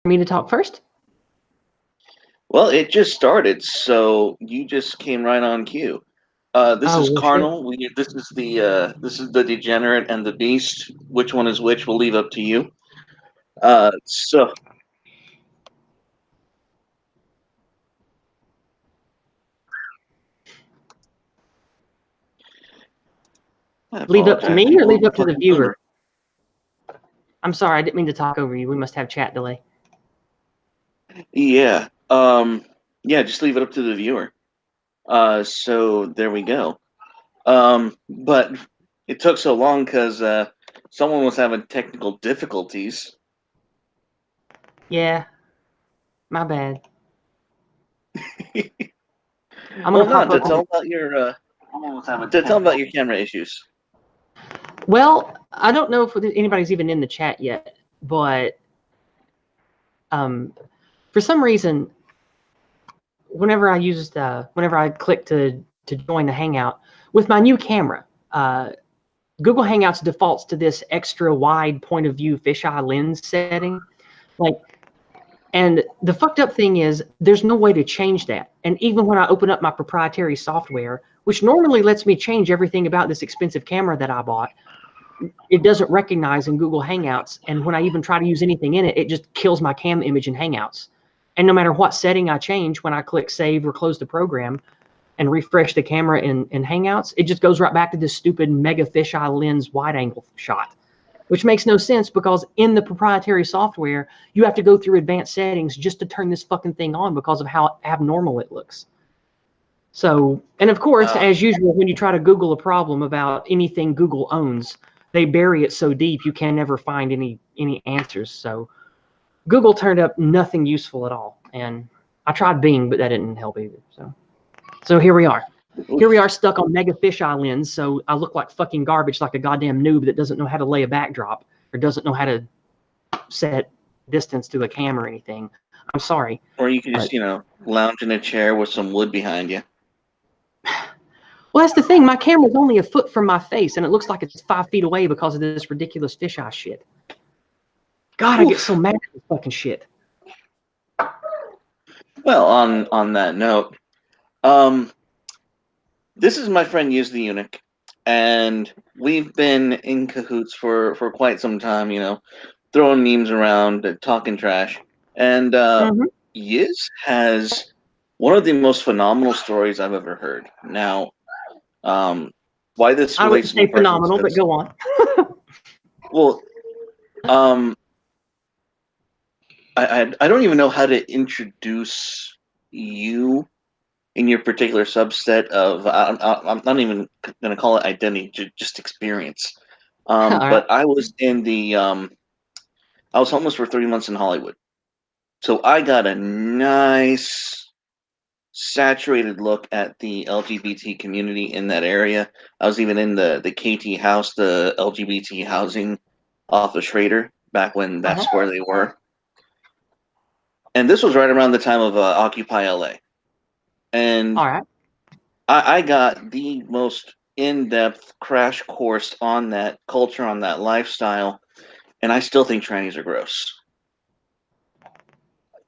me to talk first? Well, it just started, so you just came right on cue. This is Oh, well, shit. Carnal. This is the Degenerate and the Beast. Which one is which? We'll leave up to you. So I Leave up to apologize. me or People leave don't up to the fucking viewer? remember. I'm sorry, I didn't mean to talk over you. We must have chat delay. Yeah. Yeah. Just leave it up to the viewer. So there we go. But it took so long because someone was having technical difficulties. Yeah, my bad. I'm Well, gonna no. pop up. Tell about tell about your camera issues. Well, I don't know if anybody's even in the chat yet, but for some reason, whenever I click to join the Hangout with my new camera, Google Hangouts defaults to this extra wide point of view fisheye lens setting, like. And the fucked up thing is there's no way to change that. And even when I open up my proprietary software, which normally lets me change everything about this expensive camera that I bought, it doesn't recognize in Google Hangouts. And when I even try to use anything in it, it just kills my cam image in Hangouts. And no matter what setting I change, when I click save or close the program and refresh the camera in Hangouts, it just goes right back to this stupid mega fisheye lens wide angle shot, which makes no sense because in the proprietary software, you have to go through advanced settings just to turn this fucking thing on because of how abnormal it looks. So, and of course, as usual, when you try to Google a problem about anything Google owns, they bury it so deep you can never find any answers. So Google turned up nothing useful at all. And I tried Bing, but that didn't help either. So here we are. Here we are stuck on mega fisheye lens, so I look like fucking garbage, like a goddamn noob that doesn't know how to lay a backdrop or doesn't know how to set distance to a cam or anything. I'm sorry. Or you could just, lounge in a chair with some wood behind you. Well, that's the thing. My camera's only a foot from my face, and it looks like it's 5 feet away because of this ridiculous fisheye shit. God, I get so mad at this fucking shit. Well, on that note, this is my friend Yizz the Eunuch, and we've been in cahoots for quite some time. Throwing memes around, talking trash, and Yizz has one of the most phenomenal stories I've ever heard. Now, why this I would relates to me say personally? phenomenal, but go on. Well, I don't even know how to introduce you in your particular subset of. I'm not even going to call it identity, just experience. But I was I was homeless for 3 months in Hollywood, so I got a nice saturated look at the LGBT community in that area. I was even in the KT house, the LGBT housing off of Schrader, back when that's where they were. And this was right around the time of Occupy LA. And I got the most in-depth crash course on that culture, on that lifestyle, and I still think trannies are gross.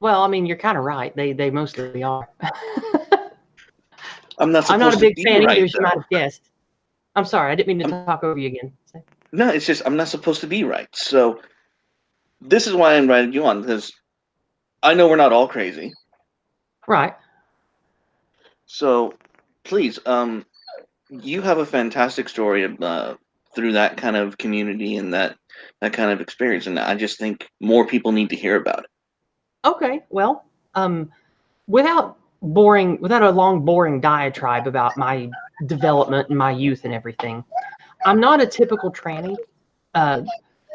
Well, I mean, you're kind of right. They mostly are. I'm not a big fan either, as you might have guessed. I'm sorry, I didn't mean to talk over you again. No, it's just I'm not supposed to be right. So this is why I invited you on, because I know we're not all crazy. Right. So please, you have a fantastic story through that kind of community and that kind of experience, and I just think more people need to hear about it. Okay, well, without a long boring diatribe about my development and my youth and everything, I'm not a typical tranny. I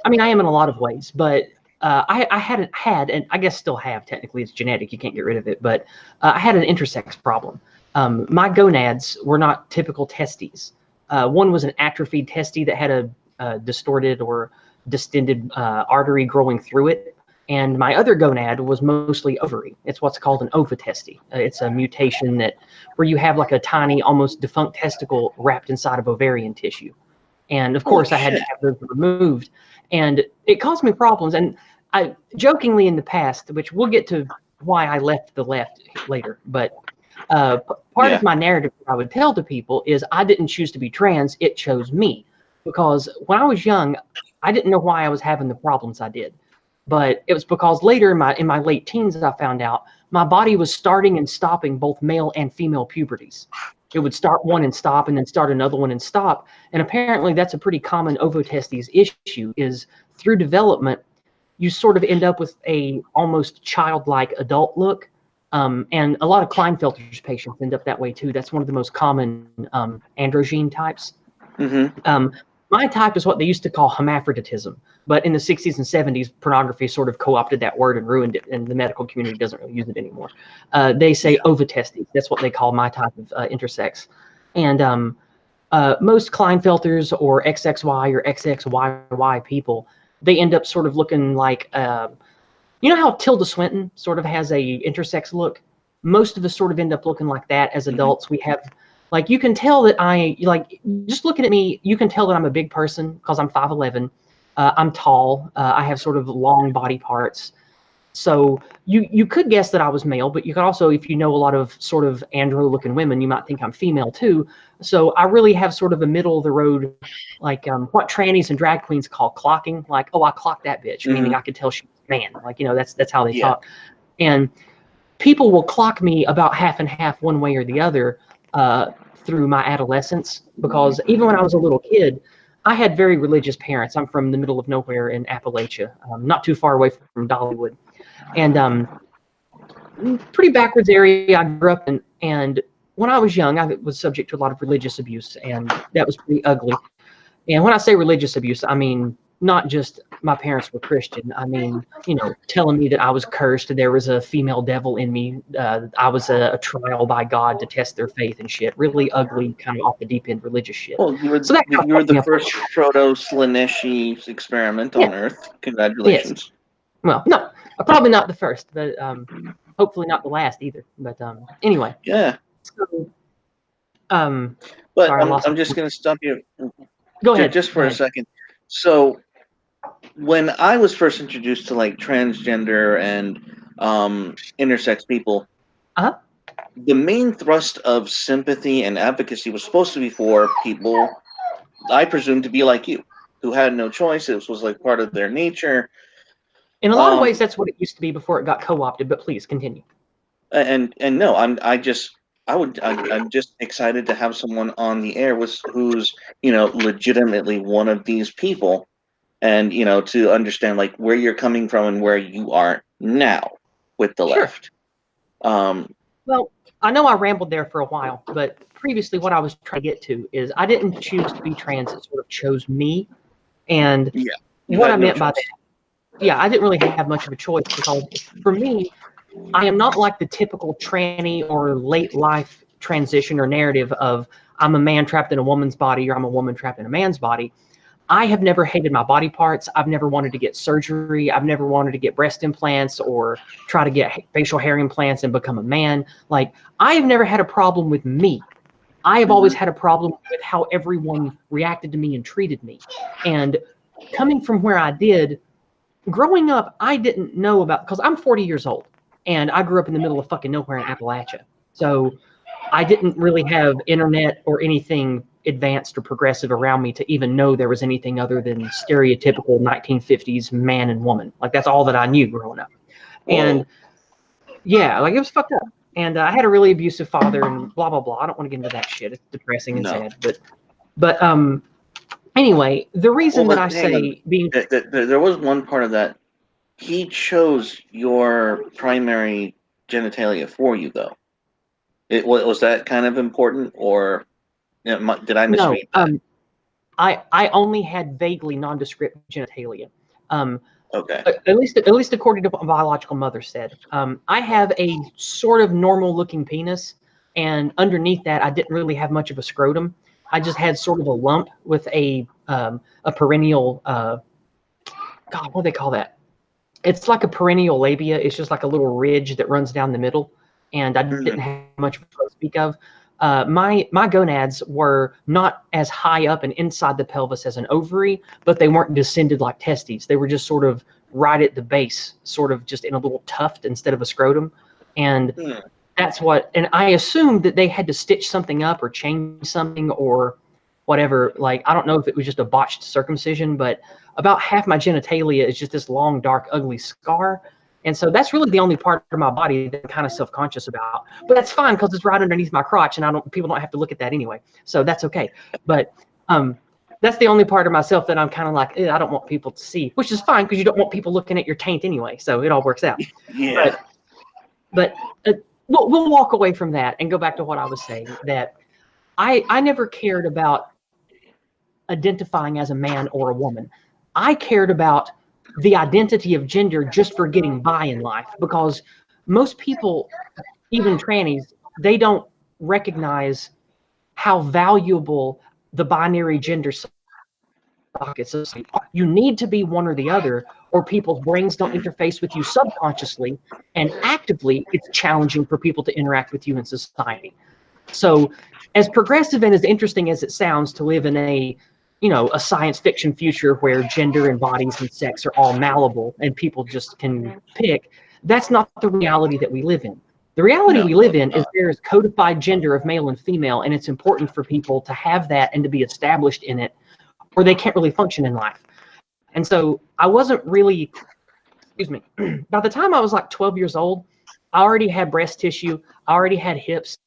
mean, I am in a lot of ways, but I had, and I guess still have, technically it's genetic, you can't get rid of it, but I had an intersex problem. My gonads were not typical testes. One was an atrophied testy that had a distorted or distended artery growing through it. And my other gonad was mostly ovary. It's what's called an ovatesty. It's a mutation where you have like a tiny, almost defunct testicle wrapped inside of ovarian tissue. And of course, I had to have those removed. And it caused me problems. And I jokingly in the past, which we'll get to why I left the left later, but part of my narrative that I would tell to people is I didn't choose to be trans, it chose me. Because when I was young, I didn't know why I was having the problems I did. But it was because later in my late teens I found out my body was starting and stopping both male and female puberties. It would start one and stop, and then start another one and stop. And apparently that's a pretty common ovotestes issue, is through development, you sort of end up with a almost childlike adult look. And a lot of Klinefelter's patients end up that way too. That's one of the most common androgyne types. My type is what they used to call hermaphroditism, but in the 60s and 70s, pornography sort of co-opted that word and ruined it, and the medical community doesn't really use it anymore. They say ovotestes. That's what they call my type of intersex. And most Klinefelters or XXY or XXYY people, they end up sort of looking like, you know how Tilda Swinton sort of has a intersex look? Most of us sort of end up looking like that as adults. We have, like, you can tell that just looking at me, you can tell that I'm a big person because I'm 5'11". I'm tall. I have sort of long body parts. So you could guess that I was male, but you could also, if you know a lot of sort of andro-looking women, you might think I'm female too. So I really have sort of a middle of the road, like what trannies and drag queens call clocking. Like, oh, I clocked that bitch, meaning I could tell she's a man. Like, you know, that's how they talk. And people will clock me about half and half one way or the other through my adolescence, because even when I was a little kid, I had very religious parents. I'm from the middle of nowhere in Appalachia, not too far away from Dollywood. And pretty backwards area I grew up in. And when I was young, I was subject to a lot of religious abuse, and that was pretty ugly. And when I say religious abuse, I mean not just my parents were Christian. I mean, you know, telling me that I was cursed, there was a female devil in me, I was a trial by God to test their faith and shit. Really ugly, kind of off the deep end religious shit. Well, you were the first proto-Slaneshi experiment on Earth. Congratulations. Yes. Well, no, probably not the first, but hopefully not the last either. But anyway. Yeah. So, but sorry, I'm just going to stop you. Go ahead. Just for a second. So, when I was first introduced to like transgender and intersex people, the main thrust of sympathy and advocacy was supposed to be for people, I presume, to be like you, who had no choice. It was like part of their nature. In a lot of ways, that's what it used to be before it got co-opted. But please continue. And no, I'm just excited to have someone on the air who's, you know, legitimately one of these people, and, you know, to understand like where you're coming from and where you are now with the left. Well, I know I rambled there for a while, but previously what I was trying to get to is I didn't choose to be trans, it sort of chose me. And what I meant by that, I didn't really have much of a choice, because for me, I am not like the typical tranny or late life transition or narrative of I'm a man trapped in a woman's body or I'm a woman trapped in a man's body. I have never hated my body parts. I've never wanted to get surgery. I've never wanted to get breast implants or try to get facial hair implants and become a man. Like, I have never had a problem with me. I have always had a problem with how everyone reacted to me and treated me. And coming from where I did, growing up, I didn't know about, because I'm 40 years old and I grew up in the middle of fucking nowhere in Appalachia. So I didn't really have internet or anything advanced or progressive around me to even know there was anything other than stereotypical 1950s man and woman. Like, that's all that I knew growing up. Whoa. And yeah, like, it was fucked up. And I had a really abusive father and blah, blah, blah. I don't want to get into that shit. It's depressing and sad. But anyway, the reason that I say being... There was one part of that. He chose your primary genitalia for you, though. Was that kind of important, or did I misread that? I only had vaguely nondescript genitalia. Okay. At least according to what my biological mother said. I have a sort of normal-looking penis, and underneath that, I didn't really have much of a scrotum. I just had sort of a lump with a perennial. God, what do they call that? It's like a perennial labia. It's just like a little ridge that runs down the middle, and I didn't have much to speak of. My gonads were not as high up and inside the pelvis as an ovary, but they weren't descended like testes. They were just sort of right at the base, sort of just in a little tuft instead of a scrotum. And that's what, and I assumed that they had to stitch something up or change something or whatever. Like, I don't know if it was just a botched circumcision, but about half my genitalia is just this long, dark, ugly scar. And so that's really the only part of my body that I'm kind of self-conscious about. But that's fine because it's right underneath my crotch, and people don't have to look at that anyway. So that's okay. But that's the only part of myself that I'm kind of like, I don't want people to see, which is fine because you don't want people looking at your taint anyway. So it all works out. Yeah. But we'll walk away from that and go back to what I was saying, that I never cared about identifying as a man or a woman. I cared about the identity of gender just for getting by in life, because most people, even trannies, they don't recognize how valuable the binary gender sockets is. You need to be one or the other, or people's brains don't interface with you subconsciously, and actively it's challenging for people to interact with you in society. So as progressive and as interesting as it sounds to live in a science fiction future where gender and bodies and sex are all malleable and people just can pick, that's not the reality that we live in. The reality we live in is there is codified gender of male and female, and it's important for people to have that and to be established in it, or they can't really function in life. And so I wasn't really, by the time I was like 12 years old, I already had breast tissue, I already had hips,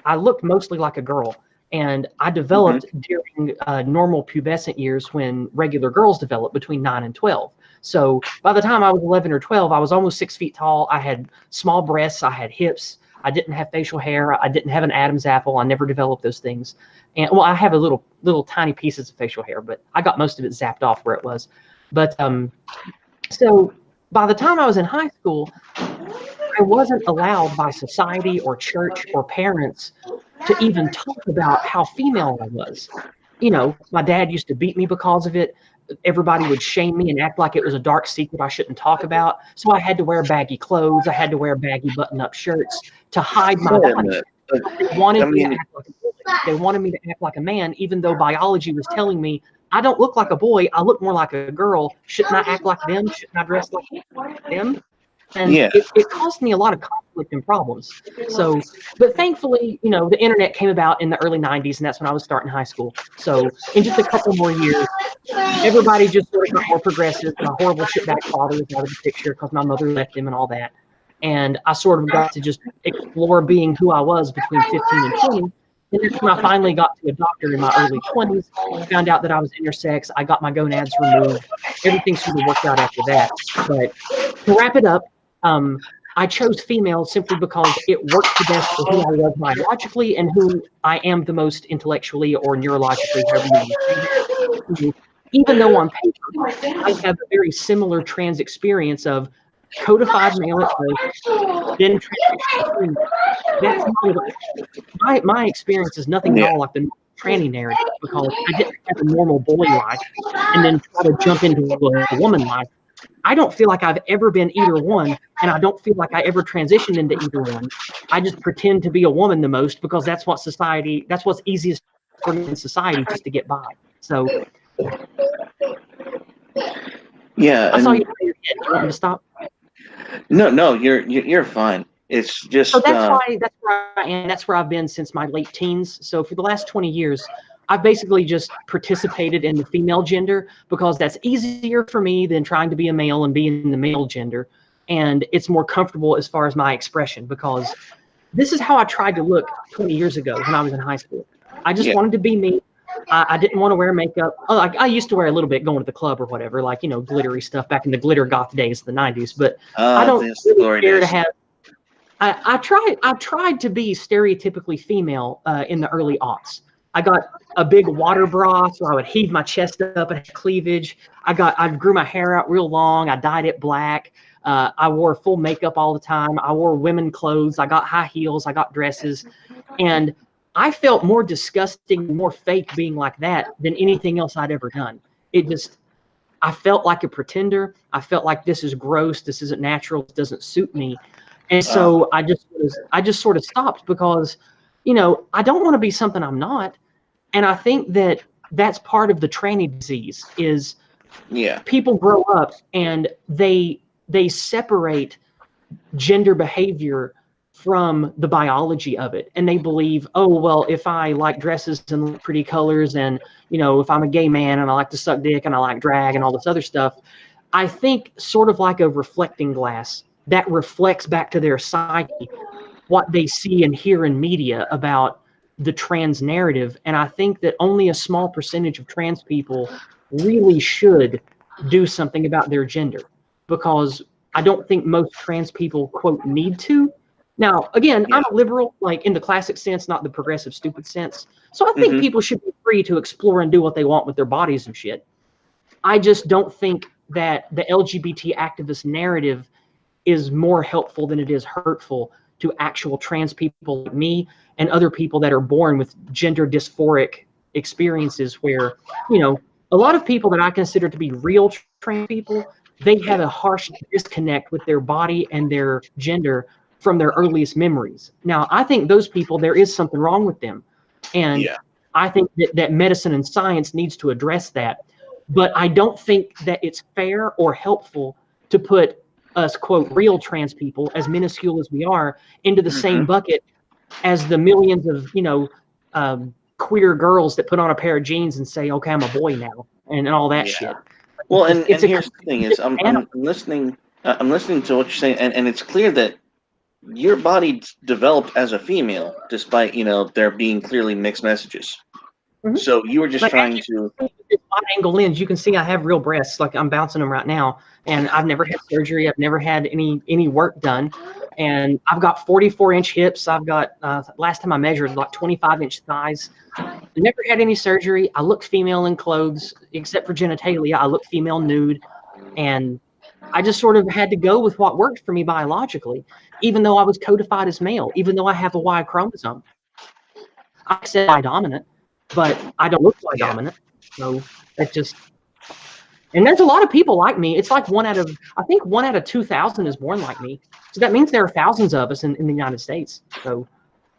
I looked mostly like a girl. And I developed during normal pubescent years when regular girls develop between 9 and 12. So by the time I was 11 or 12, I was almost 6 feet tall. I had small breasts. I had hips. I didn't have facial hair. I didn't have an Adam's apple. I never developed those things. And well, I have a little tiny pieces of facial hair, but I got most of it zapped off where it was. But so by the time I was in high school, I wasn't allowed by society or church or parents to even talk about how female I was. My dad used to beat me because of it. Everybody would shame me and act like it was a dark secret I shouldn't talk about. So I had to wear baggy clothes. I had to wear baggy button-up shirts to hide my body. They wanted me to act like a boy. They wanted me to act like a man, even though biology was telling me I don't look like a boy. I look more like a girl. Shouldn't I act like them? Shouldn't I dress like them? And it caused me a lot of conflict and problems. So, but thankfully, the internet came about in the early 90s, and that's when I was starting high school. So in just a couple more years, everybody just sort of got more progressive. My horrible shitbag father was out of the picture because my mother left him and all that. And I sort of got to just explore being who I was between 15 and 20. And that's when I finally got to a doctor in my early 20s, found out that I was intersex. I got my gonads removed. Everything sort of worked out after that. But to wrap it up, I chose female simply because it worked the best for who I was biologically and who I am the most intellectually or neurologically, however you want to say it. Even though on paper, I have a very similar trans experience of codified male at birth, then transition. That's my experience is nothing at all like the tranny narrative, because I didn't have a normal boy life and then try to jump into a woman life. I don't feel like I've ever been either one, and I don't feel like I ever transitioned into either one. I just pretend to be a woman the most because that's what's easiest for me in society, just to get by. So yeah, I saw you play your head. Do you want me to stop? No, you're fine. It's just so that's where I am. That's where I've been since my late teens. So for the last 20 years, I've basically just participated in the female gender because that's easier for me than trying to be a male and be in the male gender. And it's more comfortable as far as my expression, because this is how I tried to look 20 years ago when I was in high school. I just wanted to be me. I didn't want to wear makeup. I used to wear a little bit going to the club or whatever, like, glittery stuff back in the glitter goth days of the 90s. But I don't really care to have. I tried to be stereotypically female in the early aughts. I got a big water bra, so I would heave my chest up and have cleavage. I grew my hair out real long. I dyed it black. I wore full makeup all the time. I wore women clothes. I got high heels. I got dresses. And I felt more disgusting, more fake being like that than anything else I'd ever done. I felt like a pretender. I felt like this is gross. This isn't natural. This doesn't suit me. And so I just sort of stopped because, I don't want to be something I'm not. And I think that that's part of the tranny disease is Yeah. People grow up and they separate gender behavior from the biology of it, and they believe, oh well, if I like dresses and pretty colors, and if I'm a gay man and I like to suck dick and I like drag and all this other stuff, I think sort of like a reflecting glass that reflects back to their psyche what they see and hear in media about the trans narrative. And I think that only a small percentage of trans people really should do something about their gender, because I don't think most trans people, quote, need to. Now, again, Yeah. I'm a liberal, like in the classic sense, not the progressive stupid sense. So I think people should be free to explore and do what they want with their bodies and shit. I just don't think that the LGBT activist narrative is more helpful than it is hurtful to actual trans people like me and other people that are born with gender dysphoric experiences where, a lot of people that I consider to be real trans people, they have a harsh disconnect with their body and their gender from their earliest memories. Now, I think those people, there is something wrong with them. And I think that medicine and science needs to address that. But I don't think that it's fair or helpful to put us, quote, real trans people, as minuscule as we are, into the same bucket as the millions of, queer girls that put on a pair of jeans and say, okay, I'm a boy now, and all that shit. Well, It's and a here's the thing is, I'm listening. I'm listening to what you're saying, and it's clear that your body developed as a female, despite there being clearly mixed messages. So you were just trying to. Wide angle lens, you can see I have real breasts. Like I'm bouncing them right now, and I've never had surgery. I've never had any work done, and I've got 44-inch hips. I've got last time I measured like 25-inch thighs. Never had any surgery. I look female in clothes, except for genitalia. I look female nude, and I just sort of had to go with what worked for me biologically, even though I was codified as male, even though I have a Y chromosome. I said Y dominant, but I don't look Y dominant. So it's just, and there's a lot of people like me. It's like I think 1 out of 2,000 is born like me. So that means there are thousands of us in the United States. So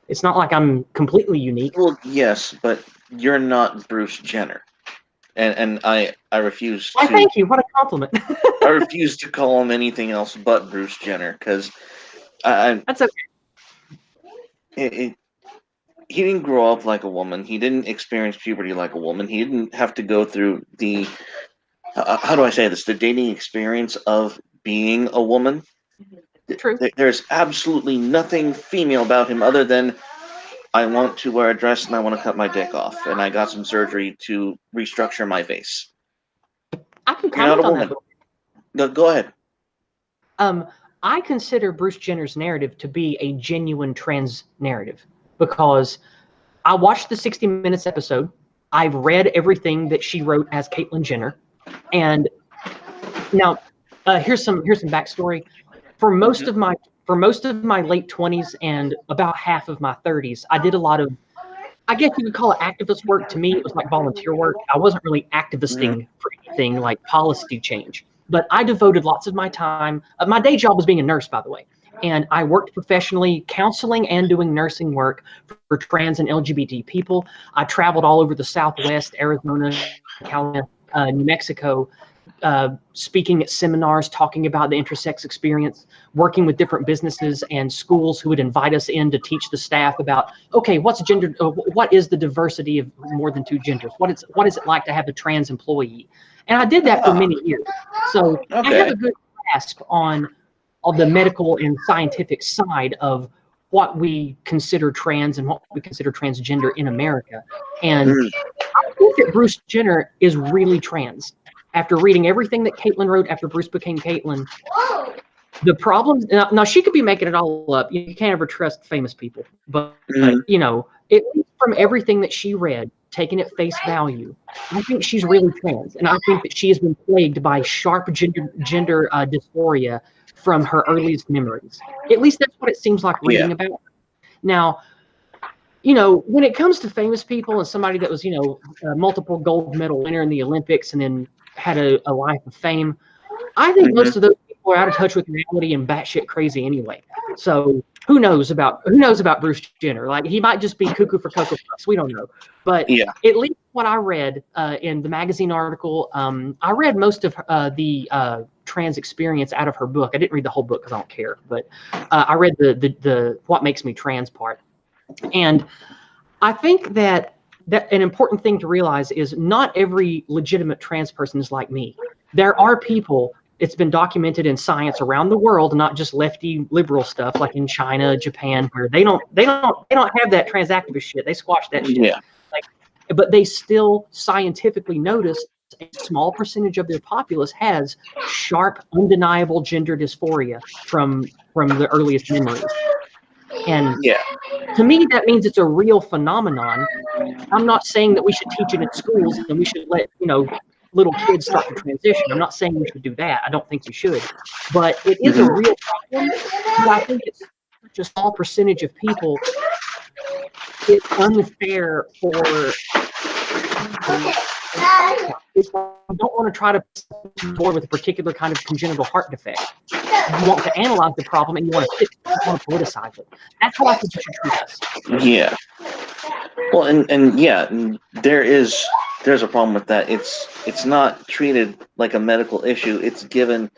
it's not like I'm completely unique. Well, yes, but you're not Bruce Jenner, and I refuse to. Thank you. What a compliment. I refuse to call him anything else but Bruce Jenner, because that's okay. He didn't grow up like a woman. He didn't experience puberty like a woman. He didn't have to go through the how do I say this? The dating experience of being a woman. True. There's absolutely nothing female about him other than I want to wear a dress and I want to cut my dick off, and I got some surgery to restructure my face. I can comment on that. No, go ahead. I consider Bruce Jenner's narrative to be a genuine trans narrative, because I watched the 60 Minutes episode. I've read everything that she wrote as Caitlyn Jenner, and now here's some backstory. For most of my late 20s and about half of my 30s, I did a lot of, I guess you could call it activist work. To me, it was like volunteer work. I wasn't really activisting for anything like policy change, but I devoted lots of my time. My day job was being a nurse, by the way. And I worked professionally counseling and doing nursing work for trans and LGBT people. I traveled all over the Southwest, Arizona, California, New Mexico, speaking at seminars, talking about the intersex experience, working with different businesses and schools who would invite us in to teach the staff about, okay, what is the diversity of more than two genders? What is it like to have a trans employee? And I did that for many years. So I have a good grasp on the medical and scientific side of what we consider trans and what we consider transgender in America. And I think that Bruce Jenner is really trans. After reading everything that Caitlyn wrote after Bruce became Caitlyn, the problems, now she could be making it all up. You can't ever trust famous people. But at least from everything that she read, taking at face value, I think she's really trans. And I think that she has been plagued by sharp gender dysphoria from her earliest memories. At least that's what it seems like reading about. Now, when it comes to famous people and somebody that was, a multiple gold medal winner in the Olympics and then had a life of fame, I think most of those people are out of touch with reality and batshit crazy anyway. So who knows about Bruce Jenner? Like, he might just be cuckoo for Cocoa Puffs. We don't know. But at least what I read in the magazine article. I read most of the trans experience out of her book. I didn't read the whole book because I don't care, but I read the What Makes Me Trans part. And I think that an important thing to realize is not every legitimate trans person is like me. There are people, it's been documented in science around the world, not just lefty liberal stuff like in China, Japan, where they don't have that trans activist shit. They squash that shit. Yeah. But they still scientifically notice a small percentage of their populace has sharp, undeniable gender dysphoria from the earliest memories. And Yeah. to me, that means it's a real phenomenon. I'm not saying that we should teach it in schools and we should let, little kids start to transition. I'm not saying we should do that. I don't think we should. But it is a real problem. But I think it's such a small percentage of people. It's unfair for if you don't want to try to board with a particular kind of congenital heart defect. You want to analyze the problem and you want to fix it, you want to politicize it. That's how I think you should treat us. Yeah. Well, and yeah, there's a problem with that. It's not treated like a medical issue. It's given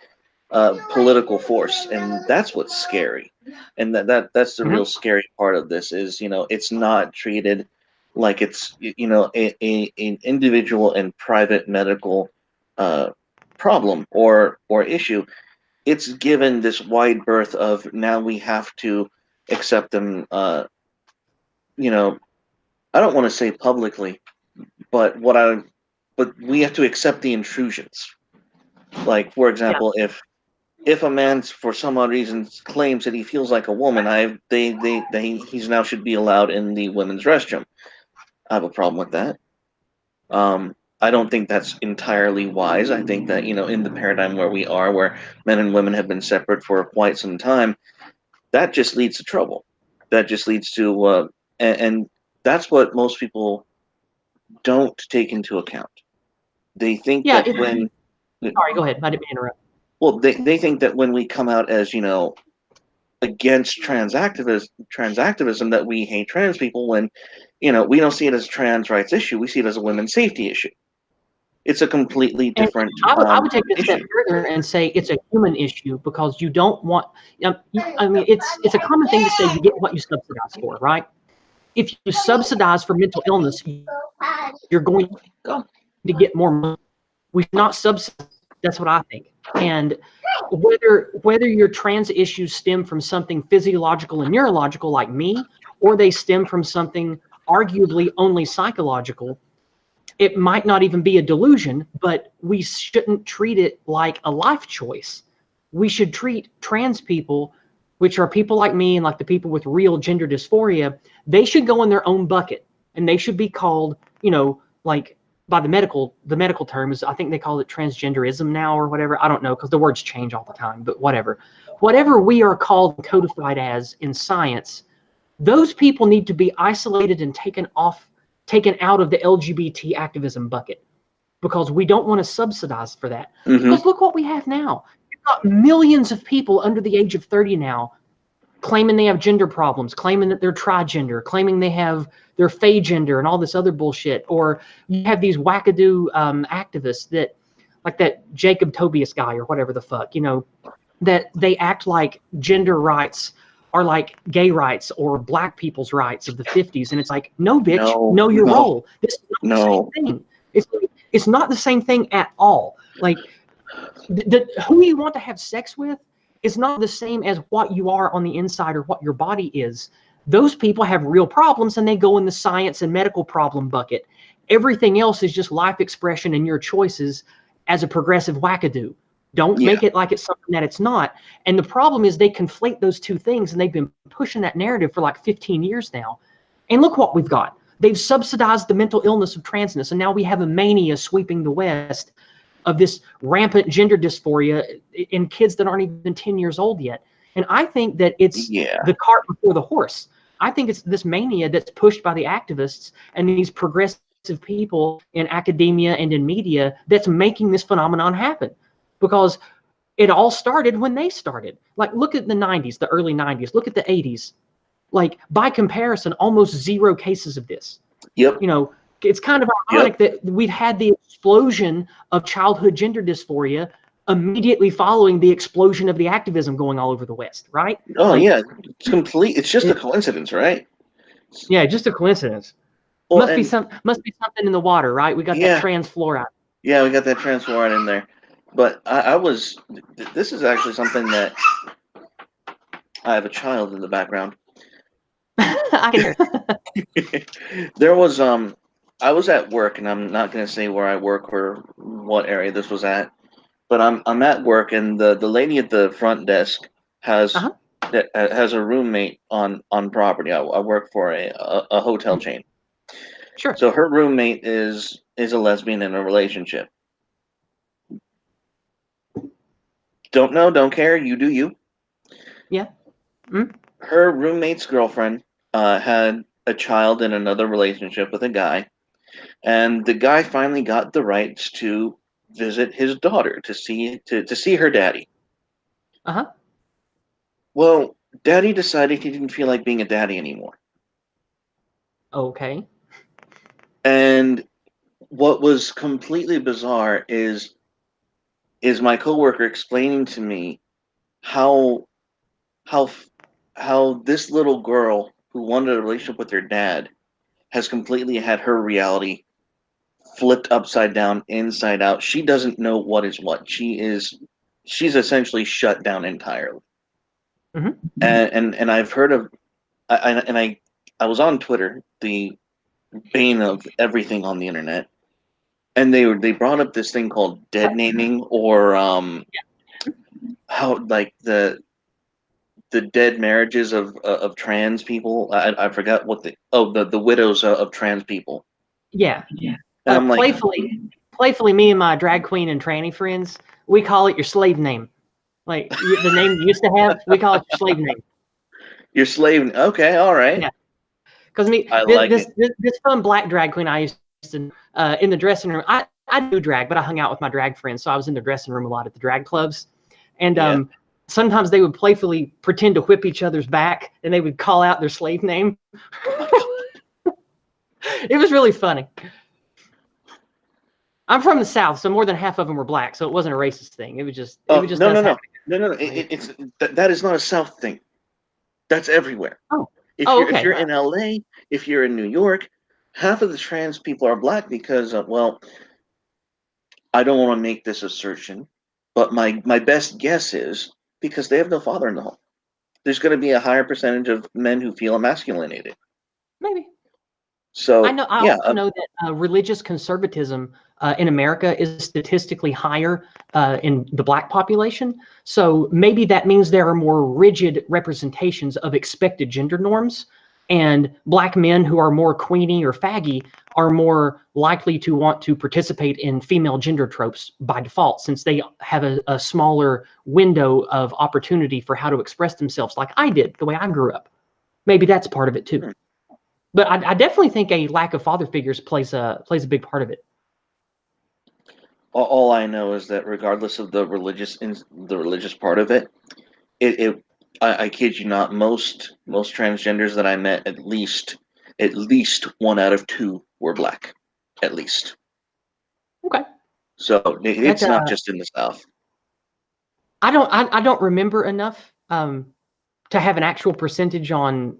political force, and that's what's scary. And that's the real scary part of this is, it's not treated like it's, an individual and private medical problem or issue. It's given this wide berth of now we have to accept them, I don't want to say publicly, but we have to accept the intrusions. Like, for example, if a man for some odd reason claims that he feels like a woman, he's now should be allowed in the women's restroom. I have a problem with that. I don't think that's entirely wise. I think that, in the paradigm where we are, where men and women have been separate for quite some time, that just leads to trouble. That just leads to, and that's what most people don't take into account. They think that when... Sorry, go ahead. I didn't mean to interrupt. Well, they think that when we come out as, against trans activism, that we hate trans people, when, we don't see it as a trans rights issue. We see it as a women's safety issue. It's a completely different I would take it a step further and say it's a human issue, because you don't want, it's a common thing to say you get what you subsidize for, right? If you subsidize for mental illness, you're going to get more money. We should not subsidize. That's what I think. And whether your trans issues stem from something physiological and neurological like me, or they stem from something arguably only psychological, it might not even be a delusion, but we shouldn't treat it like a life choice. We should treat trans people, which are people like me and like the people with real gender dysphoria, they should go in their own bucket, and they should be called, like by the medical terms, I think they call it transgenderism now or whatever. I don't know, because the words change all the time, but whatever. Whatever we are called and codified as in science, those people need to be isolated and taken out of the LGBT activism bucket, because we don't want to subsidize for that. Because look what we have now. You've got millions of people under the age of 30 now claiming they have gender problems, claiming that they're trigender, claiming they have their fey gender and all this other bullshit. Or you have these wackadoo activists that, like that Jacob Tobias guy or whatever the fuck, that they act like gender rights are like gay rights or black people's rights of the 50s. And it's like, no, bitch, know your role. This is not the same thing. It's not the same thing at all. Like, who you want to have sex with is not the same as what you are on the inside or what your body is. Those people have real problems, and they go in the science and medical problem bucket. Everything else is just life expression and your choices as a progressive wackadoo. Don't make it like it's something that it's not. And the problem is they conflate those two things, and they've been pushing that narrative for like 15 years now. And look what we've got. They've subsidized the mental illness of transness, and now we have a mania sweeping the West of this rampant gender dysphoria in kids that aren't even 10 years old yet. And I think that it's the cart before the horse. I think it's this mania that's pushed by the activists and these progressive people in academia and in media that's making this phenomenon happen. Because it all started when they started. Like, look at the 90s, the early 90s. Look at the 80s. Like, by comparison, almost zero cases of this. Yep. It's kind of ironic that we've had the explosion of childhood gender dysphoria immediately following the explosion of the activism going all over the West, right? Oh Like, yeah, it's complete. It's just a coincidence, right? yeah, just a coincidence. Well, Must be something in the water, right? We got that trans fluoride. Yeah, we got that trans fluoride in there. But I was. This is actually something that I have a child in the background. I can hear. There was I was at work, and I'm not going to say where I work or what area this was at, but I'm at work, and the lady at the front desk has has a roommate on property. I work for a hotel chain. Sure. So her roommate is a lesbian in a relationship. Don't know, don't care. You do you. Yeah. Mm-hmm. Her roommate's girlfriend had a child in another relationship with a guy, and the guy finally got the rights to visit his daughter to see her daddy. Well, daddy decided he didn't feel like being a daddy anymore. Okay. And what was completely bizarre is my coworker explaining to me how how how this little girl who wanted a relationship with her dad has completely had her reality flipped upside down, inside out. She doesn't know what is what. She's essentially shut down entirely. Mm-hmm. And I've heard of I was on Twitter, the bane of everything on the internet, and they brought up this thing called dead naming, or how like the dead marriages of trans people. I forgot what the widows of trans people. Yeah. And I'm like, playfully, me and my drag queen and tranny friends, we call it your slave name. Like the name you used to have, we call it your slave name. Your slave. Okay, all right. Yeah. Because this fun black drag queen I used to in the dressing room. I do drag, but I hung out with my drag friends, so I was in the dressing room a lot at the drag clubs, and sometimes they would playfully pretend to whip each other's back, and they would call out their slave name. It was really funny. I'm from the South, so more than half of them were black, so it wasn't a racist thing. It was just no. It's that is not a South thing. That's everywhere. Oh, if you're in LA, if you're in New York, half of the trans people are black because well, I don't want to make this assertion, but my best guess is because they have no father in the home. There's going to be a higher percentage of men who feel emasculated. Maybe. So I also know that religious conservatism in America is statistically higher in the black population. So maybe that means there are more rigid representations of expected gender norms, and black men who are more queenie or faggy are more likely to want to participate in female gender tropes by default, since they have a smaller window of opportunity for how to express themselves, like I did, the way I grew up. Maybe that's part of it too. But I definitely think a lack of father figures plays a big part of it. All I know is that regardless of the religious part of it, I kid you not, most transgenders that I met, at least 1 out of 2 were black, at least. Okay. So it's not just in the South. I don't remember enough to have an actual percentage on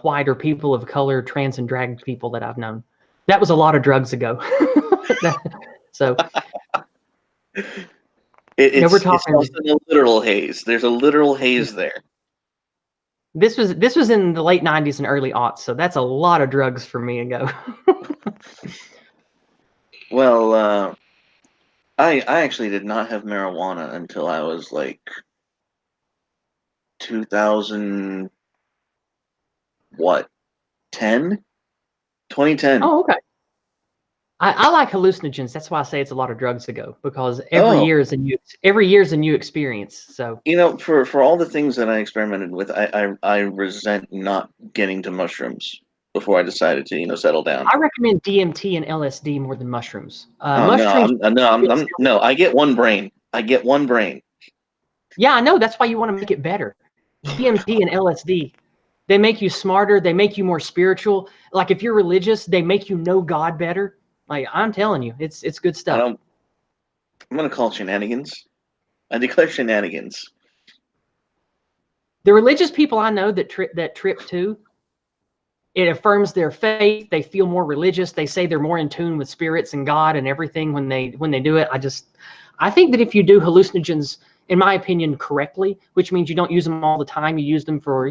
white or people of color, trans and drag people that I've known. That was a lot of drugs ago. So we're talking a literal haze. There's a literal haze there. This was in the late 90s and early aughts, so that's a lot of drugs for me ago. Well, I actually did not have marijuana until I was like 2000 what 2010. Oh, okay. I like hallucinogens. That's why I say it's a lot of drugs ago, because every year is a new experience. So for all the things that I experimented with, I resent not getting to mushrooms before I decided to settle down. I recommend DMT and LSD more than mushrooms. No, I get one brain. Yeah, I know. That's why you want to make it better. DMT and LSD. They make you smarter. They make you more spiritual. Like if you're religious, they make you know God better. Like I'm telling you, it's good stuff. I'm gonna call shenanigans. I declare shenanigans. The religious people I know that trip too, it affirms their faith. They feel more religious. They say they're more in tune with spirits and God and everything when they do it. I think that if you do hallucinogens, in my opinion, correctly, which means you don't use them all the time, you use them for,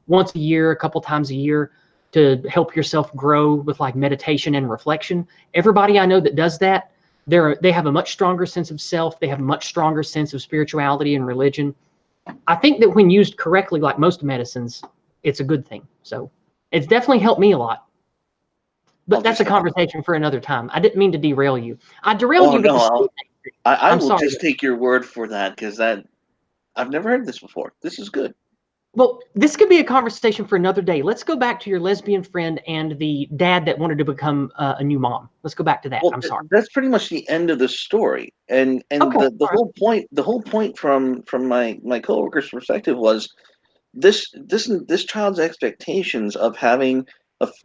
once a year, a couple times a year to help yourself grow with like meditation and reflection. Everybody I know that does that, they have a much stronger sense of self. They have a much stronger sense of spirituality and religion. I think that when used correctly, like most medicines, it's a good thing. So it's definitely helped me a lot. But that's a conversation for another time. I didn't mean to derail you. I derailed you with the sleep. I will just take your word for that, because I've never heard this before. This is good. Well, this could be a conversation for another day. Let's go back to your lesbian friend and the dad that wanted to become a new mom. Let's go back to that. Well, I'm sorry. That's pretty much the end of the story, and Okay, the whole point from my coworker's perspective was this child's expectations of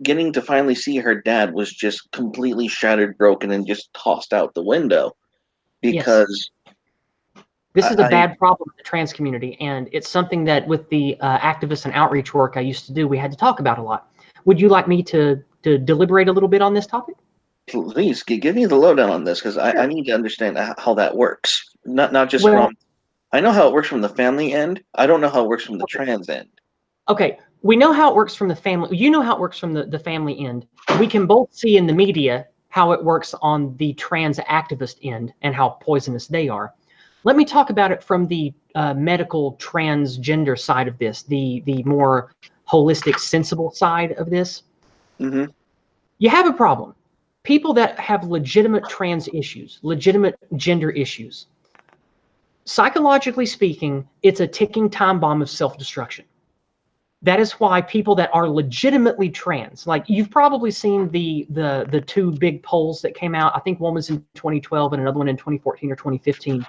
getting to finally see her dad was just completely shattered, broken, and just tossed out the window, because this is a bad problem in the trans community, and it's something that with the activist and outreach work I used to do, we had to talk about a lot. Would you like me to deliberate a little bit on this topic? Please give me the lowdown on this, because I need to understand how that works. Not just from, I know how it works from the family end. I don't know how it works from the trans end. Okay, we know how it works from the family. You know how it works from the family end. We can both see in the media how it works on the trans activist end and how poisonous they are. Let me talk about it from the medical transgender side of this, the more holistic, sensible side of this. Mm-hmm. You have a problem. People that have legitimate trans issues, legitimate gender issues, psychologically speaking, it's a ticking time bomb of self-destruction. That is why people that are legitimately trans, like you've probably seen the two big polls that came out. I think one was in 2012 and another one in 2014 or 2015.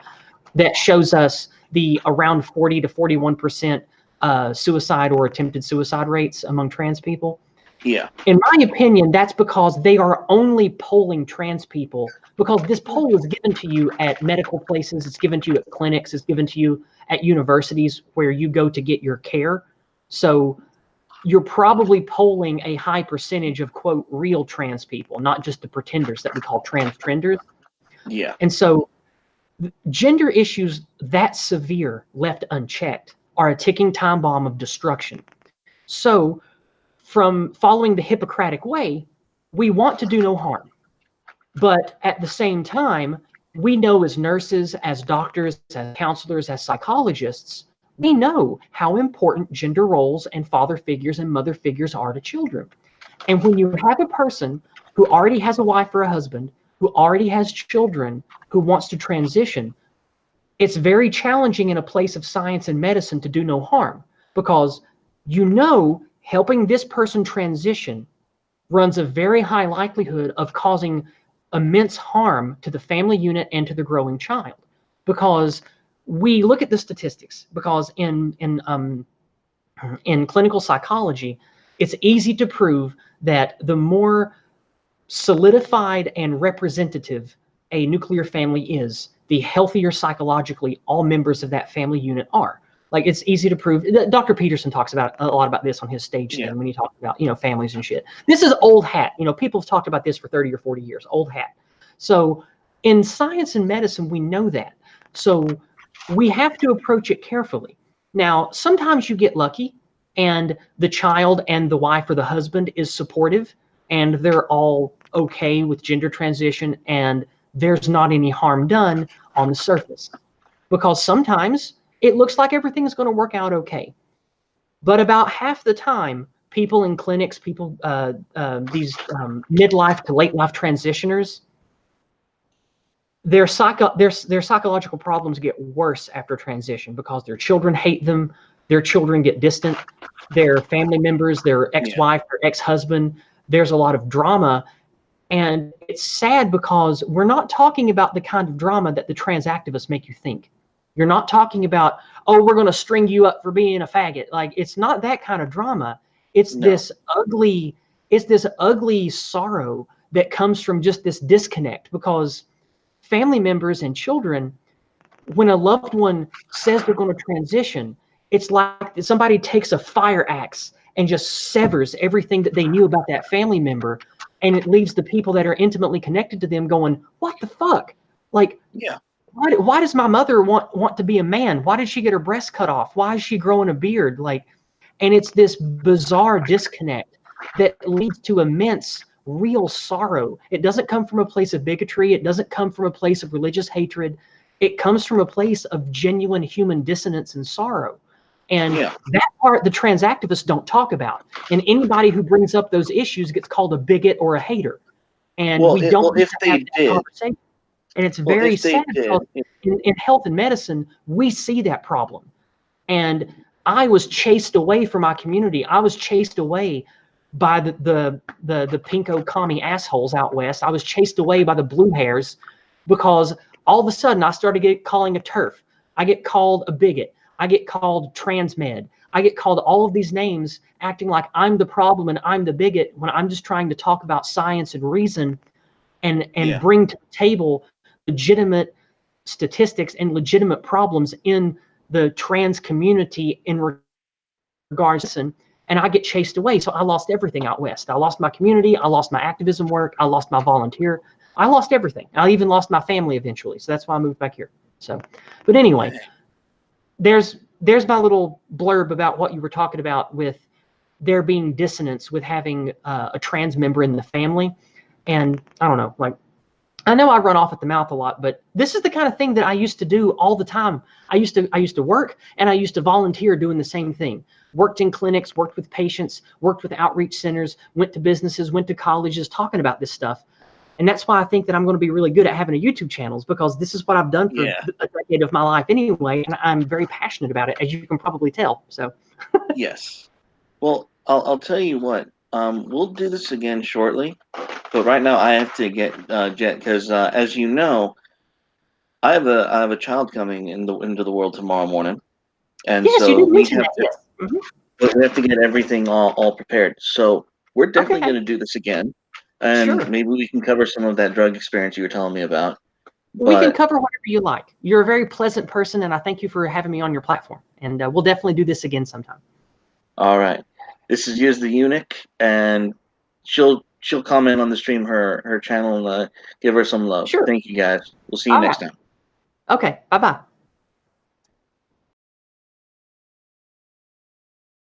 That shows us the around 40 to 41% suicide or attempted suicide rates among trans people. Yeah. In my opinion, that's because they are only polling trans people, because this poll is given to you at medical places, it's given to you at clinics, it's given to you at universities where you go to get your care. So you're probably polling a high percentage of, quote, real trans people, not just the pretenders that we call trenders. Yeah. And so gender issues that severe left unchecked are a ticking time bomb of destruction. So from following the Hippocratic way, we want to do no harm. But at the same time, we know as nurses, as doctors, as counselors, as psychologists, we know how important gender roles and father figures and mother figures are to children. And when you have a person who already has a wife or a husband, who already has children, who wants to transition, it's very challenging in a place of science and medicine to do no harm, because helping this person transition runs a very high likelihood of causing immense harm to the family unit and to the growing child. Because we look at the statistics, because in clinical psychology, it's easy to prove that the more solidified and representative a nuclear family is, the healthier psychologically all members of that family unit are. Like, it's easy to prove. Dr. Peterson talks about a lot about this on his stage thing when he talks about, families and shit. This is old hat. People have talked about this for 30 or 40 years, old hat. So in science and medicine, we know that. So we have to approach it carefully. Now, sometimes you get lucky and the child and the wife or the husband is supportive and they're all okay with gender transition and there's not any harm done on the surface. Because sometimes it looks like everything is going to work out okay. But about half the time, people in clinics, these midlife to late life transitioners, their psychological problems get worse after transition because their children hate them, their children get distant, their family members, their ex-wife, their ex-husband, there's a lot of drama. And it's sad because we're not talking about the kind of drama that the trans activists make you think. You're not talking about, oh, we're going to string you up for being a faggot. Like, it's not that kind of drama. It's this ugly sorrow that comes from just this disconnect, because family members and children, when a loved one says they're going to transition, it's like somebody takes a fire axe and just severs everything that they knew about that family member, and it leaves the people that are intimately connected to them going, what the fuck? Like, Yeah. why does my mother want to be a man? Why did she get her breasts cut off? Why is she growing a beard? Like, and it's this bizarre disconnect that leads to immense real sorrow. It doesn't come from a place of bigotry. It doesn't come from a place of religious hatred. It comes from a place of genuine human dissonance and sorrow. And that part the trans activists don't talk about. And anybody who brings up those issues gets called a bigot or a hater. And we don't if have they that did, conversation. And it's very if they sad, did, because in health and medicine, we see that problem. And I was chased away from my community. I was chased away by the pinko commie assholes out west. I was chased away by the blue hairs, because all of a sudden I started calling a TERF. I get called a bigot. I get called transmed. I get called all of these names, acting like I'm the problem and I'm the bigot, when I'm just trying to talk about science and reason, and bring to the table legitimate statistics and legitimate problems in the trans community in regards to, and I get chased away. So I lost everything out west. I lost my community. I lost my activism work. I lost my volunteer. I lost everything. I even lost my family eventually. So that's why I moved back here. So, but anyway, there's my little blurb about what you were talking about with there being dissonance with having a trans member in the family. And I don't know, like, I know I run off at the mouth a lot, but this is the kind of thing that I used to do all the time. I used to work, and I used to volunteer doing the same thing. Worked in clinics, worked with patients, worked with outreach centers, went to businesses, went to colleges talking about this stuff. And that's why I think that I'm going to be really good at having a YouTube channel, because this is what I've done for a decade of my life anyway, and I'm very passionate about it, as you can probably tell. So yes. Well, I'll tell you what. We'll do this again shortly, but right now I have to get jet, because as you know, I have a child coming into the world tomorrow morning, and yes, you so did mention that. Yes. we have to get everything all prepared. So we're definitely Okay. going to do this again, and Sure. maybe we can cover some of that drug experience you were telling me about. We can But cover whatever you like. You're a very pleasant person, and I thank you for having me on your platform. And we'll definitely do this again sometime. all right, this is Yizz the Eunuch, and she'll comment on the stream, her channel, and give her some love. Sure. Thank you guys. We'll see you All next right. time. Okay. Bye-bye.